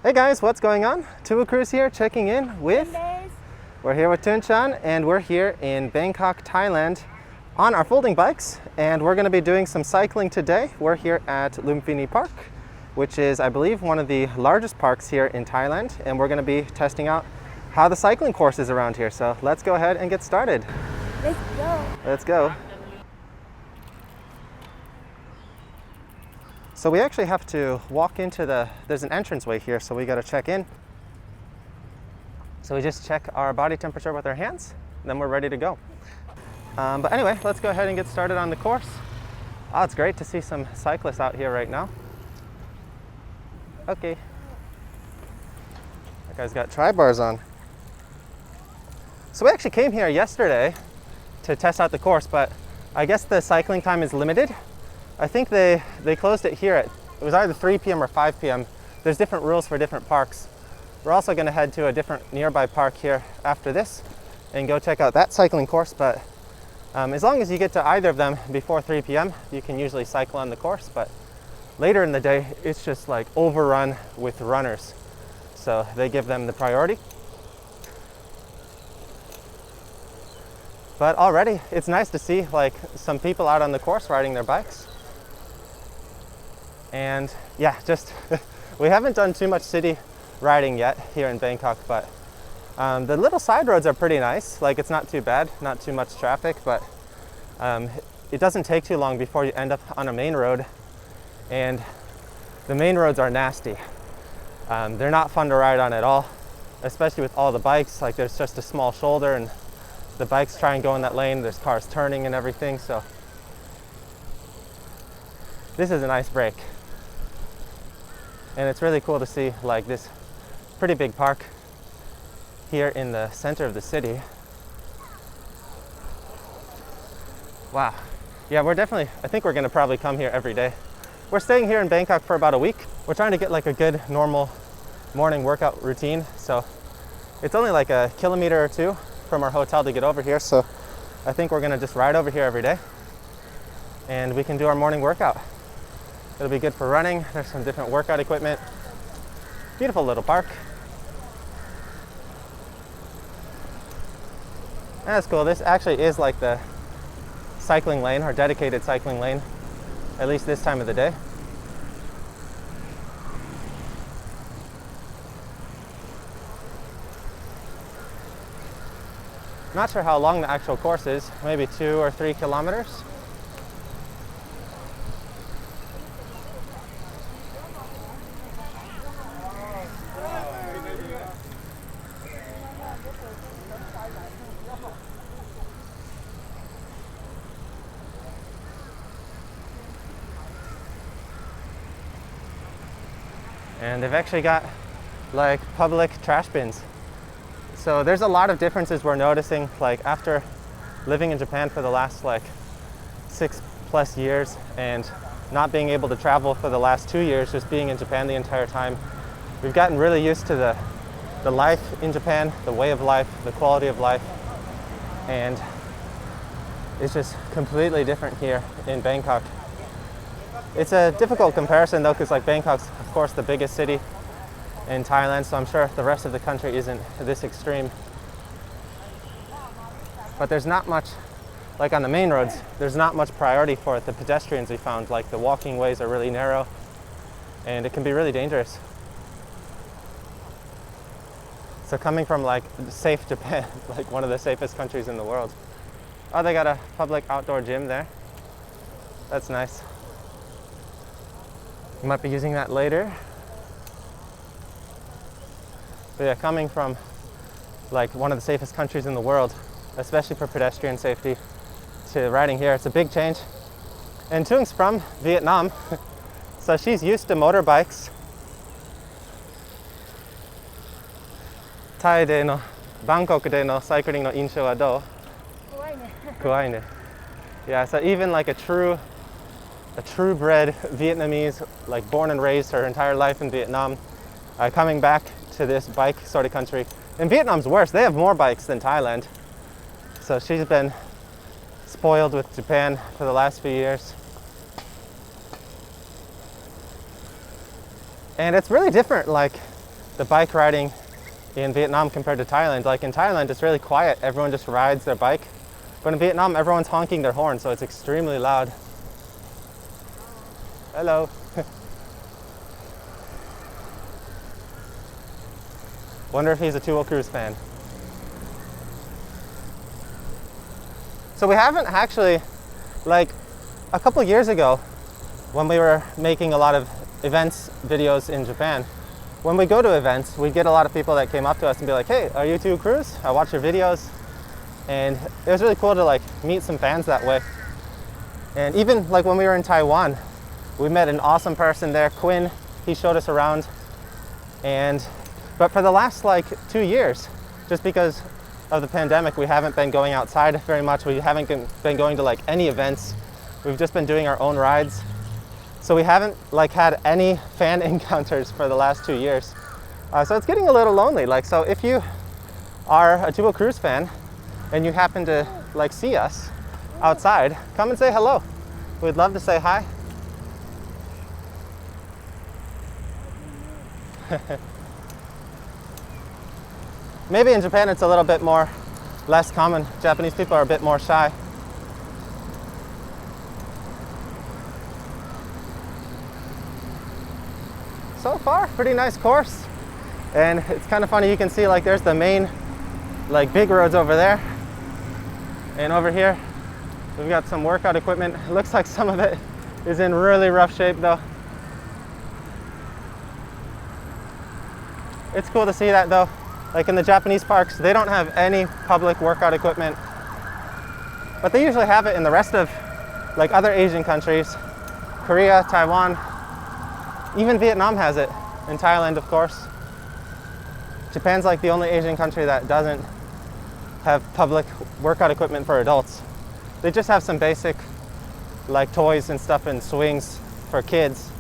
Hey guys, what's going on? Tua Cruz here, checking in with... We're here with Tunchan, and we're here in Bangkok, Thailand on our folding bikes, and we're going to be doing some cycling today. We're here at Lumpini Park, which is, I believe, one of the largest parks here in Thailand, and we're going to be testing out how the cycling course is around here. So let's go ahead and get started. Let's go. Let's go. So we actually have to walk into there's an entranceway here, so we got to check in. So we just check our body temperature with our hands, then we're ready to go. But anyway, let's go ahead and get started on the course. Oh, it's great to see some cyclists out here right now. Okay. That guy's got tri-bars on. So we actually came here yesterday to test out the course, but I guess the cycling time is limited. I think they closed it here it was either 3 p.m. or 5 p.m. There's different rules for different parks. We're also going to head to a different nearby park here after this and go check out that cycling course, but as long as you get to either of them before 3 p.m. you can usually cycle on the course, but later in the day it's just like overrun with runners, so they give them the priority. But already it's nice to see like some people out on the course riding their bikes. And yeah, just we haven't done too much city riding yet here in Bangkok, but the little side roads are pretty nice. Like, it's not too bad, not too much traffic, but it doesn't take too long before you end up on a main road, and the main roads are nasty. They're not fun to ride on at all, especially with all the bikes. Like, there's just a small shoulder and the bikes try and go in that lane, there's cars turning and everything, so this is a nice break. And it's really cool to see like this pretty big park here in the center of the city. Wow. Yeah, I think we're gonna probably come here every day. We're staying here in Bangkok for about a week. We're trying to get like a good normal morning workout routine. So it's only like a kilometer or two from our hotel to get over here. So I think we're gonna just ride over here every day and we can do our morning workout. It'll be good for running. There's some different workout equipment. Beautiful little park. That's cool. This actually is like the cycling lane, or dedicated cycling lane, at least this time of the day. Not sure how long the actual course is, maybe 2 or 3 kilometers. And they've actually got like public trash bins. So there's a lot of differences we're noticing, like after living in Japan for the last like 6+ years and not being able to travel for the last 2 years, just being in Japan the entire time. We've gotten really used to the life in Japan, the way of life, the quality of life, and it's just completely different here in Bangkok. It's a difficult comparison though, because like Bangkok's of course the biggest city in Thailand, so I'm sure the rest of the country isn't this extreme. But there's not much, like on the main roads, there's not much priority for the pedestrians we found. Like the walking ways are really narrow and it can be really dangerous. So coming from like safe Japan, like one of the safest countries in the world. Oh, they got a public outdoor gym there. That's nice. Might be using that later. But yeah, coming from like one of the safest countries in the world, especially for pedestrian safety, to riding here, it's a big change. And Thung's from Vietnam, so she's used to motorbikes. Thai de no, Bangkok de no cycling no insho wa dou? Kuai ne. Yeah, so even like a true bred Vietnamese, like born and raised her entire life in Vietnam, coming back to this bike sort of country. And Vietnam's worse, they have more bikes than Thailand. So she's been spoiled with Japan for the last few years. And it's really different. Like the bike riding in Vietnam compared to Thailand. Like in Thailand, it's really quiet. Everyone just rides their bike. But in Vietnam, everyone's honking their horn, so it's extremely loud. Hello. Wonder if he's a Two Wheel Cruise fan. So we haven't actually, like a couple years ago, when we were making a lot of events videos in Japan, when we go to events, we get a lot of people that came up to us and be like, hey, are you Two Wheel Cruise? I watch your videos. And it was really cool to like meet some fans that way. And even like when we were in Taiwan, we met an awesome person there, Quinn. He showed us around. But for the last like 2 years, just because of the pandemic, we haven't been going outside very much. We haven't been going to like any events. We've just been doing our own rides. So we haven't like had any fan encounters for the last 2 years. So it's getting a little lonely. Like, so if you are a Two Wheel Cruise fan and you happen to like see us outside, come and say hello. We'd love to say hi. Maybe in Japan it's a little bit less common. Japanese people are a bit more shy. So far, pretty nice course. And it's kind of funny, you can see like there's the main like big roads over there. And over here, we've got some workout equipment. It looks like some of it is in really rough shape though. It's cool to see that though. Like in the Japanese parks, they don't have any public workout equipment, but they usually have it in the rest of like other Asian countries. Korea, Taiwan, even Vietnam has it, in Thailand of course. Japan's like the only Asian country that doesn't have public workout equipment for adults. They just have some basic like toys and stuff and swings for kids.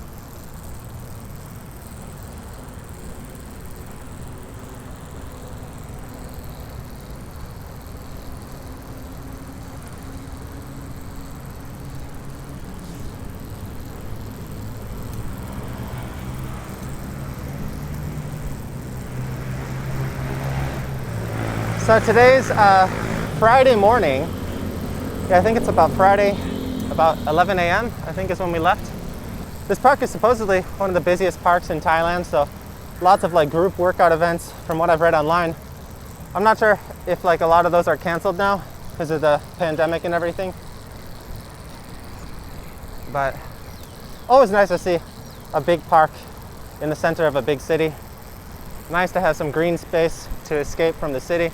So today's Friday morning. Yeah, I think it's about Friday, about 11 a.m. I think is when we left. This park is supposedly one of the busiest parks in Thailand, so lots of like group workout events from what I've read online. I'm not sure if like a lot of those are canceled now because of the pandemic and everything. But always nice to see a big park in the center of a big city. Nice to have some green space to escape from the city.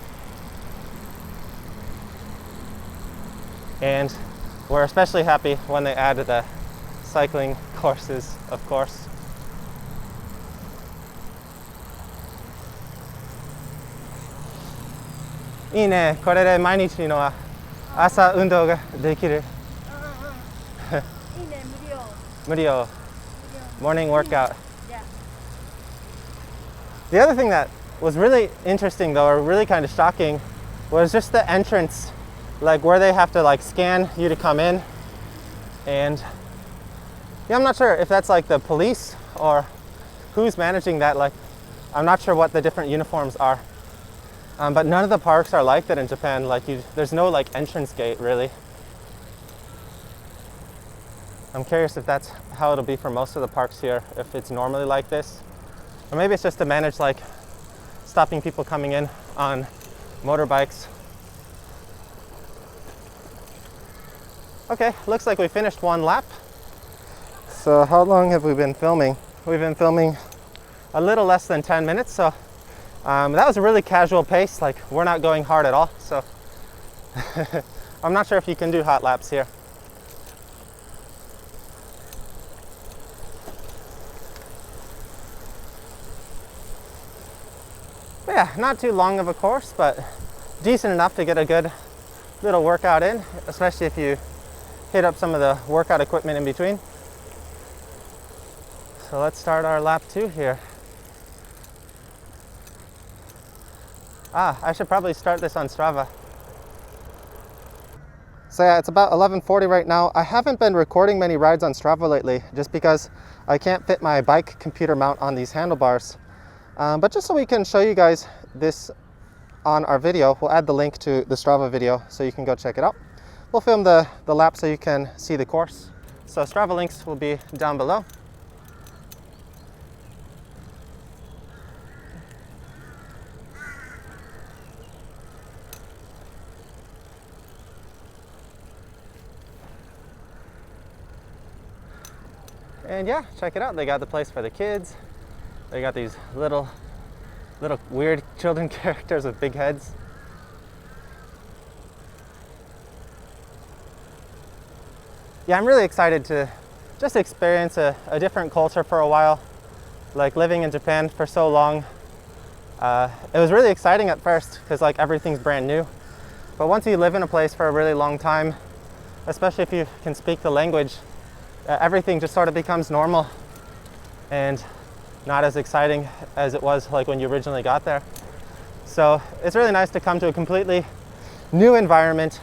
And we're especially happy when they added the cycling courses, of course.いいね、これで毎日の朝運動ができる。いいね、無料。Morning workout. Yeah. The other thing that was really interesting though, or really kind of shocking, was just the entrance, like where they have to like scan you to come in. And yeah, I'm not sure if that's like the police or who's managing that. Like, I'm not sure what the different uniforms are. But none of the parks are like that in Japan. Like there's no like entrance gate really. I'm curious if that's how it'll be for most of the parks here, if it's normally like this. Or maybe it's just to manage like stopping people coming in on motorbikes. Okay, looks like we finished one lap. So how long have we been filming? We've been filming a little less than 10 minutes, so that was a really casual pace. Like, we're not going hard at all, so I'm not sure if you can do hot laps here. But yeah, not too long of a course, but decent enough to get a good little workout in, especially if you hit up some of the workout equipment in between. So let's start our lap 2 here. I should probably start this on Strava. So yeah, it's about 11:40 right now. I haven't been recording many rides on Strava lately just because I can't fit my bike computer mount on these handlebars. But just so we can show you guys this on our video, we'll add the link to the Strava video so you can go check it out. We'll film the lap so you can see the course. So Strava links will be down below. And yeah, check it out. They got the place for the kids. They got these little weird children characters with big heads. Yeah, I'm really excited to just experience a different culture for a while. Like living in Japan for so long, it was really exciting at first because like everything's brand new. But once you live in a place for a really long time, especially if you can speak the language, everything just sort of becomes normal and not as exciting as it was like when you originally got there. So it's really nice to come to a completely new environment.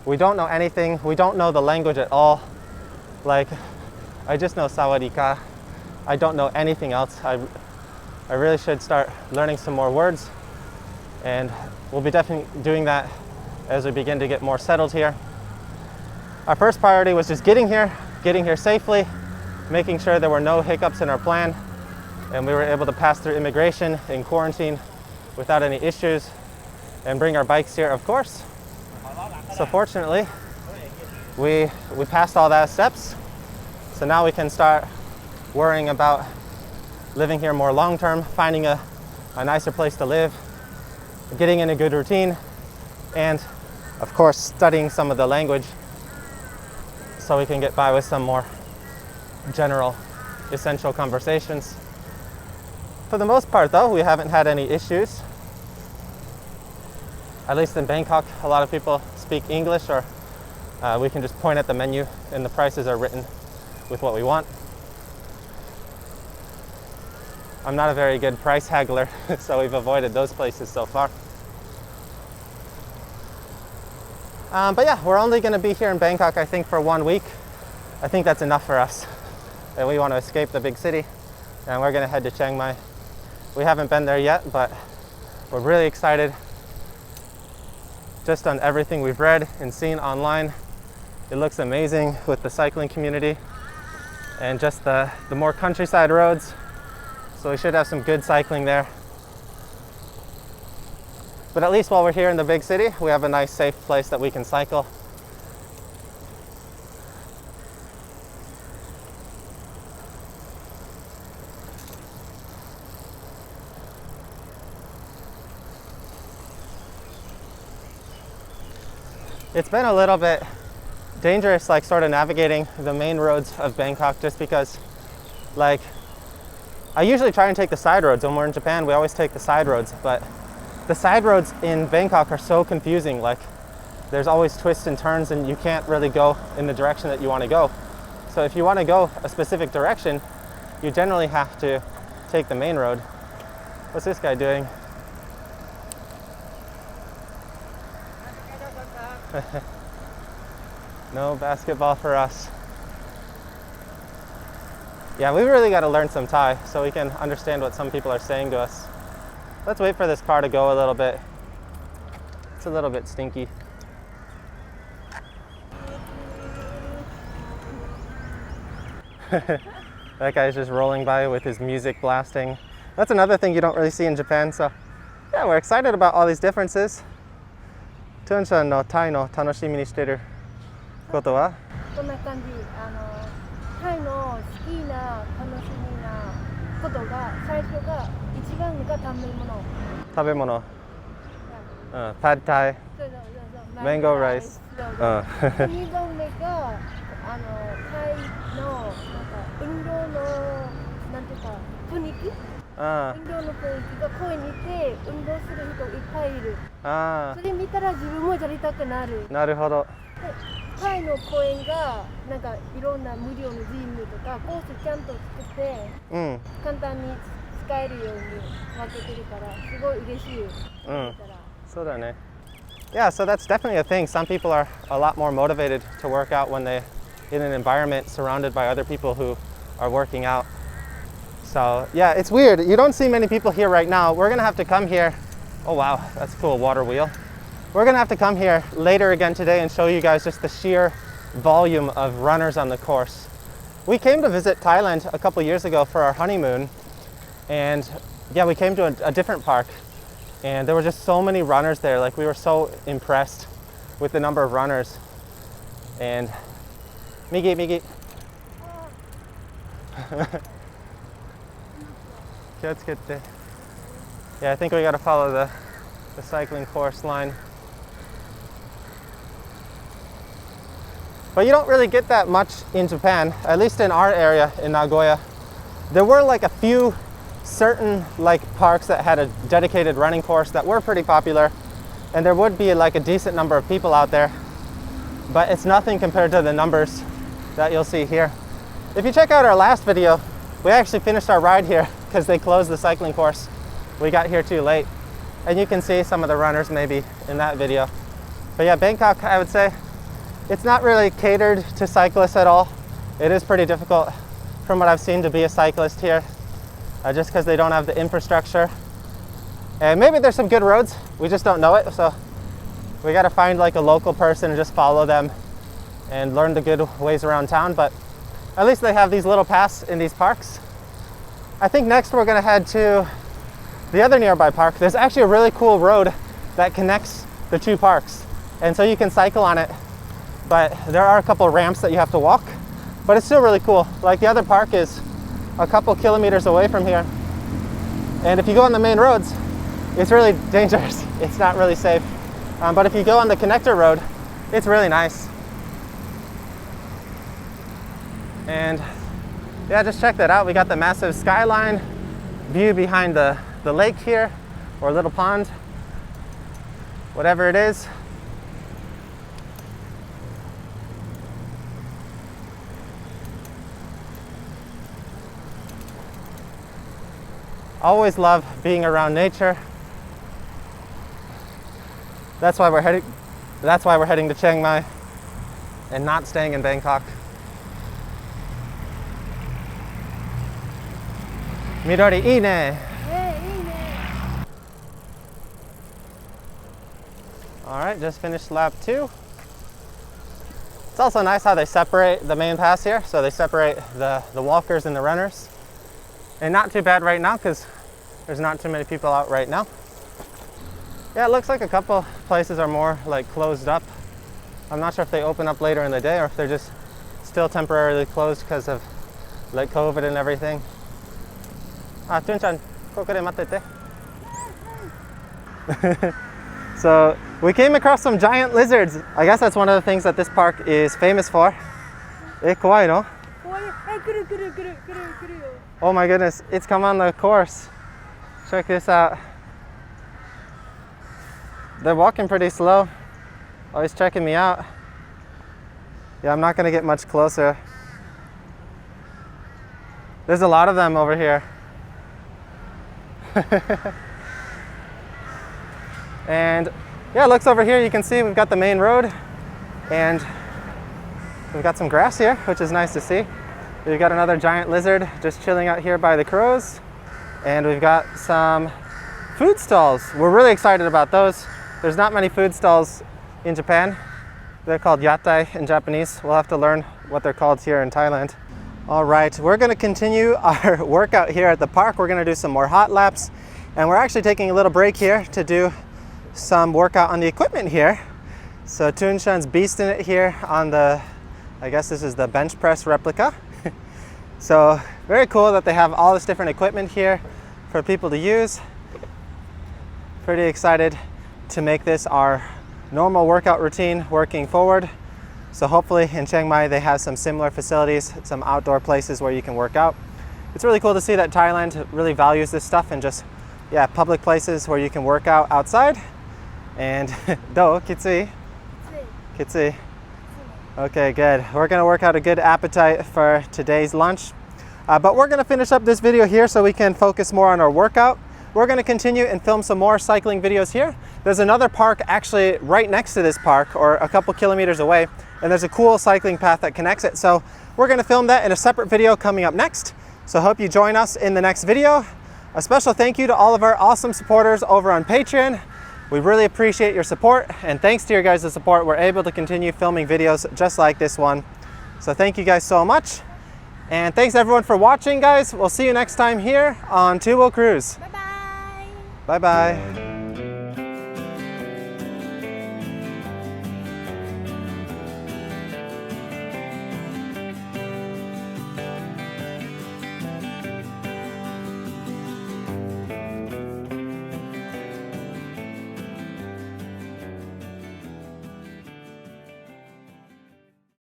We don't know anything. We don't know the language at all. Like, I just know Sawadika. I don't know anything else. I really should start learning some more words, and we'll be definitely doing that as we begin to get more settled here. Our first priority was just getting here safely, making sure there were no hiccups in our plan, and we were able to pass through immigration and quarantine without any issues and bring our bikes here, of course. So fortunately, we passed all those steps. So now we can start worrying about living here more long-term, finding a nicer place to live, getting in a good routine, and of course studying some of the language so we can get by with some more general essential conversations. For the most part though, we haven't had any issues. At least in Bangkok, a lot of people speak English, or we can just point at the menu and the prices are written with what we want. I'm not a very good price haggler, so we've avoided those places so far. But yeah, we're only going to be here in Bangkok, I think, for 1 week. I think that's enough for us. And we want to escape the big city, and we're going to head to Chiang Mai. We haven't been there yet, but we're really excited just on everything we've read and seen online. It looks amazing with the cycling community and just the more countryside roads. So we should have some good cycling there. But at least while we're here in the big city, we have a nice safe place that we can cycle. It's been a little bit dangerous, like sort of navigating the main roads of Bangkok, just because like I usually try and take the side roads. When we're in Japan, we always take the side roads, but the side roads in Bangkok are so confusing. Like there's always twists and turns and you can't really go in the direction that you want to go. So if you want to go a specific direction, you generally have to take the main road. What's this guy doing? No basketball for us. Yeah, we really got to learn some Thai so we can understand what some people are saying to us. Let's wait for this car to go a little bit. It's a little bit stinky. That guy's just rolling by with his music blasting. That's another thing you don't really see in Japan. So yeah, we're excited about all these differences. Tun-chan no Thai no tanoshimi ni shiteru koto wa? こんな感じ。タイの好きな楽しみなことが最初が一番が食べ物。食べ物。Pad Thai. そうそうそう。Mango rice. 2番目がタイのなんか運動のなんていうか雰囲気。運動の雰囲気が公園にいて運動する人いっぱいいる。それ見たら自分もやりたくなる。なるほど。タイの公園がなんかいろんな無料のジムとかコースちゃんと作って、簡単に使えるように分けてるからすごい嬉しい。そうだね。Yeah, so that's definitely a thing. Some people are a lot more motivated to work out when they're in an environment surrounded by other people who are working out. So yeah, it's weird. You don't see many people here right now. We're gonna have to come here. Oh wow, that's a cool water wheel. We're gonna have to come here later again today and show you guys just the sheer volume of runners on the course. We came to visit Thailand a couple years ago for our honeymoon, and yeah, we came to a different park, and there were just so many runners there. Like, we were so impressed with the number of runners. And Migi. Yeah, I think we got to follow the cycling course line. But you don't really get that much in Japan, at least in our area in Nagoya. There were like a few certain like parks that had a dedicated running course that were pretty popular, and there would be like a decent number of people out there, but it's nothing compared to the numbers that you'll see here. If you check out our last video, we actually finished our ride here because they closed the cycling course. We got here too late, and you can see some of the runners maybe in that video. But yeah, Bangkok, I would say, it's not really catered to cyclists at all. It is pretty difficult from what I've seen to be a cyclist here, just because they don't have the infrastructure. And maybe there's some good roads, we just don't know it. So we got to find like a local person and just follow them and learn the good ways around town. But at least they have these little paths in these parks. I think next we're going to head to the other nearby park. There's actually a really cool road that connects the two parks, and so you can cycle on it, but there are a couple ramps that you have to walk, but it's still really cool. Like, the other park is a couple kilometers away from here, and if you go on the main roads, it's really dangerous. It's not really safe. But if you go on the connector road, it's really nice. And yeah, just check that out. We got the massive skyline view behind the lake here, or little pond, whatever it is. Always love being around nature. That's why we're heading to Chiang Mai and not staying in Bangkok. Midori ii ne. All right, just finished lap 2. It's also nice how they separate the main paths here. So they separate the walkers and the runners. And not too bad right now because there's not too many people out right now. Yeah, it looks like a couple places are more like closed up. I'm not sure if they open up later in the day or if they're just still temporarily closed because of like COVID and everything. Ah, Tunchan, kokore matete. So we came across some giant lizards. I guess that's one of the things that this park is famous for. Kawaii, no? Oh my goodness, it's come on the course. Check this out. They're walking pretty slow. Always checking me out. Yeah, I'm not gonna get much closer. There's a lot of them over here. And yeah, looks over here, you can see we've got the main road and we've got some grass here, which is nice to see. We've got another giant lizard just chilling out here by the crows, and we've got some food stalls. We're really excited about those. There's not many food stalls in Japan. They're called yatai in Japanese. We'll have to learn what they're called here in Thailand. All right, we're gonna continue our workout here at the park. We're gonna do some more hot laps, and we're actually taking a little break here to do some workout on the equipment here. So Tunshan's beasting it here on the, I guess this is the bench press replica. So very cool that they have all this different equipment here for people to use. Pretty excited to make this our normal workout routine working forward. So hopefully in Chiang Mai they have some similar facilities, some outdoor places where you can work out. It's really cool to see that Thailand really values this stuff, and just, yeah, public places where you can work out outside. And do kitsi? Kitsi. Okay, good. We're gonna work out a good appetite for today's lunch. But we're gonna finish up this video here so we can focus more on our workout. We're gonna continue and film some more cycling videos here. There's another park actually right next to this park, or a couple kilometers away, and there's a cool cycling path that connects it. So we're gonna film that in a separate video coming up next. So I hope you join us in the next video. A special thank you to all of our awesome supporters over on Patreon. We really appreciate your support, and thanks to your guys' support, we're able to continue filming videos just like this one. So thank you guys so much. And thanks everyone for watching, guys. We'll see you next time here on Two Wheel Cruise. Bye bye. Bye bye.